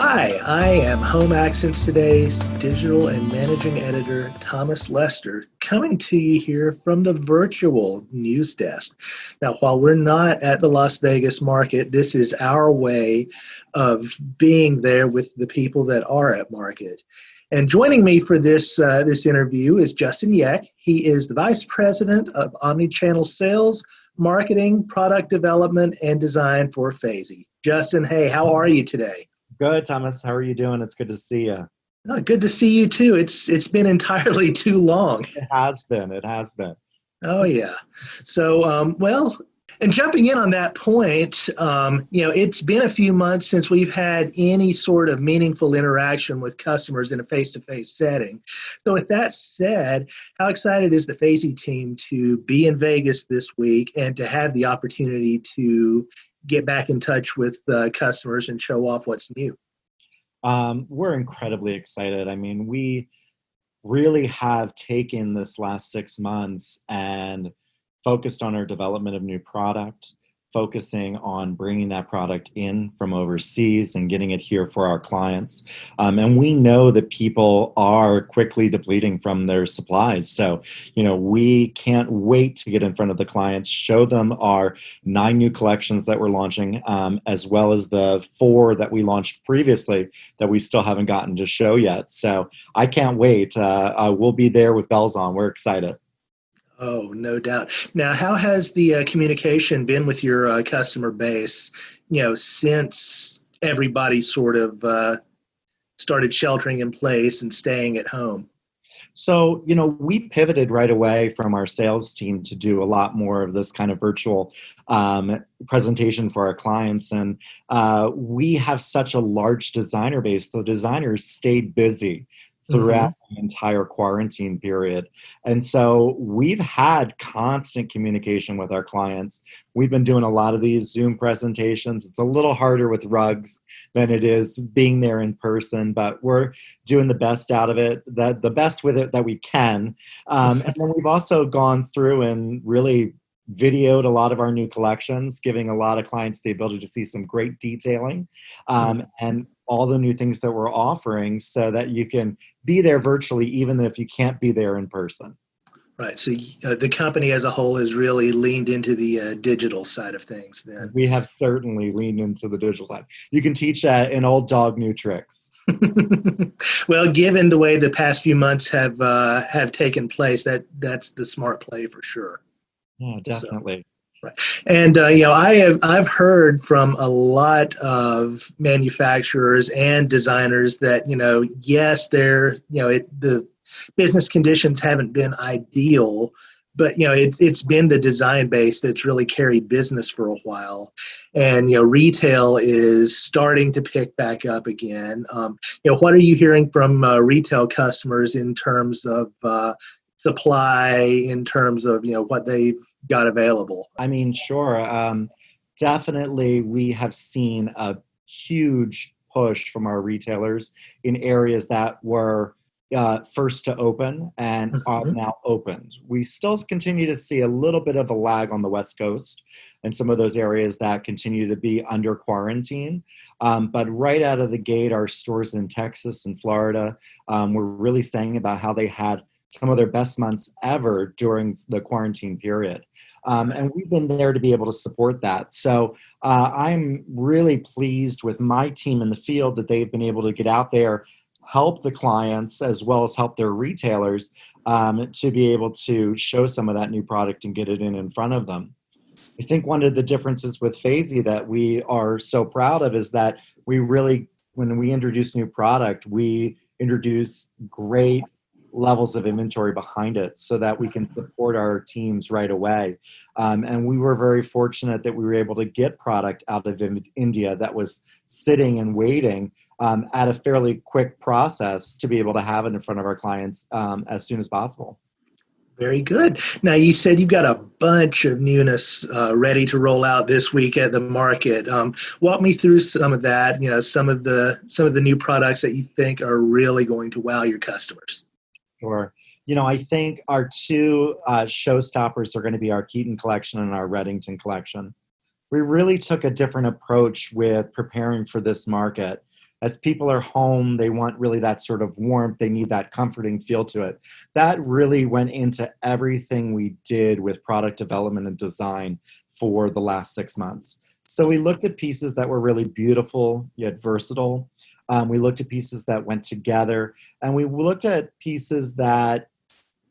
Hi, I am Home Accents Today's digital and managing editor, Thomas Lester, coming to you here from the virtual news desk. Now, while we're not at the Las Vegas market, this is our way of being there with the people that are at market. And joining me for this interview is Justin Yeck. He is the Vice President of Omnichannel Sales, Marketing, Product Development, and Design for Feizy. Justin, hey, how are you today? Good, Thomas. How are you doing? It's good to see you. Oh, good to see you too. It's been entirely too long. It has been. It has been. Oh yeah. So well, and jumping in on that point, it's been a few months since we've had any sort of meaningful interaction with customers in a face-to-face setting. So with that said, how excited is the Feizy team to be in Vegas this week and to have the opportunity to get back in touch with customers and show off what's new? We're incredibly excited. I mean, we really have taken this last 6 months and focused on our development of new product, focusing on bringing that product in from overseas and getting it here for our clients. And we know that people are quickly depleting from their supplies. So, we can't wait to get in front of the clients, show them our 9 new collections that we're launching, as well as the 4 that we launched previously that we still haven't gotten to show yet. So I can't wait. We'll be there with bells on. We're excited. Oh, no doubt. Now, how has the communication been with your customer base, since everybody sort of started sheltering in place and staying at home? So, we pivoted right away from our sales team to do a lot more of this kind of virtual presentation for our clients. And we have such a large designer base. The designers stayed busy Hmm. throughout the entire quarantine period. And so we've had constant communication with our clients. We've been doing a lot of these Zoom presentations. It's a little harder with rugs than it is being there in person, but we're doing the best out of it, the best with it that we can. And then we've also gone through and really videoed a lot of our new collections, giving a lot of clients the ability to see some great detailing, and all the new things that we're offering so that you can be there virtually even if you can't be there in person. Right. So the company as a whole has really leaned into the digital side of things then. We have certainly leaned into the digital side. You can teach an old dog new tricks. Well, given the way the past few months have taken place, that's the smart play for sure. Yeah, So. definitely. Right. And I've heard from a lot of manufacturers and designers that yes, the business conditions haven't been ideal, but it's been the design base that's really carried business for a while, and retail is starting to pick back up again. What are you hearing from retail customers in terms of supply, in terms of what they've got available? I mean, sure. Definitely, we have seen a huge push from our retailers in areas that were first to open and are Mhm. now opened. We still continue to see a little bit of a lag on the West Coast and some of those areas that continue to be under quarantine. But right out of the gate, our stores in Texas and Florida were really saying about how they had some of their best months ever during the quarantine period. Right. And we've been there to be able to support that. So I'm really pleased with my team in the field that they've been able to get out there, help the clients as well as help their retailers to be able to show some of that new product and get it in front of them. I think one of the differences with Feizy that we are so proud of is that we really, when we introduce new product, we introduce great levels of inventory behind it so that we can support our teams right away. And we were very fortunate that we were able to get product out of India that was sitting and waiting at a fairly quick process to be able to have it in front of our clients as soon as possible. Very good. Now, you said you've got a bunch of newness ready to roll out this week at the market. Walk me through some of that. Some of the new products that you think are really going to wow your customers. Sure. I think our two showstoppers are going to be our Keaton collection and our Reddington collection. We really took a different approach with preparing for this market. As people are home, they want really that sort of warmth. They need that comforting feel to it. That really went into everything we did with product development and design for the last 6 months. So we looked at pieces that were really beautiful yet versatile. We looked at pieces that went together, and we looked at pieces that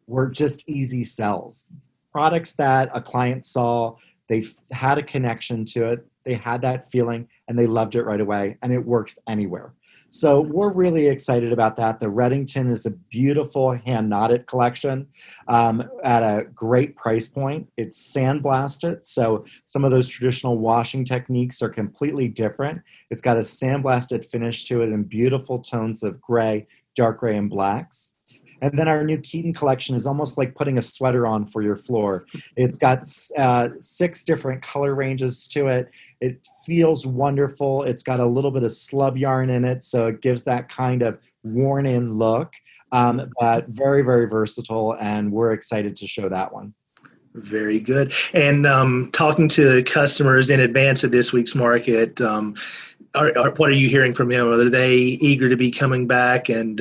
were just easy sells. Products that a client saw, they had a connection to it, they had that feeling, and they loved it right away, and it works anywhere. So we're really excited about that. The Reddington is a beautiful hand knotted collection at a great price point. It's sandblasted, so some of those traditional washing techniques are completely different. It's got a sandblasted finish to it in beautiful tones of gray, dark gray, and blacks. And then our new Keaton collection is almost like putting a sweater on for your floor. It's got 6 different color ranges to it. It feels wonderful. It's got a little bit of slub yarn in it, so it gives that kind of worn-in look, but very, very versatile, and we're excited to show that one. Very good. And talking to customers in advance of this week's market, what are you hearing from them? Are they eager to be coming back and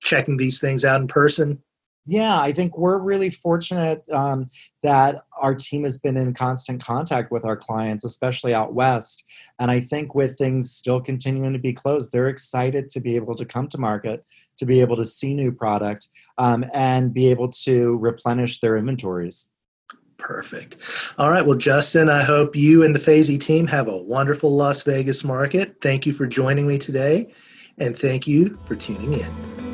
checking these things out in person? Yeah, I think we're really fortunate that our team has been in constant contact with our clients, especially out west. And I think with things still continuing to be closed, they're excited to be able to come to market, to be able to see new product, and be able to replenish their inventories. Perfect. All right. Well, Justin, I hope you and the Feizy team have a wonderful Las Vegas market. Thank you for joining me today, and thank you for tuning in.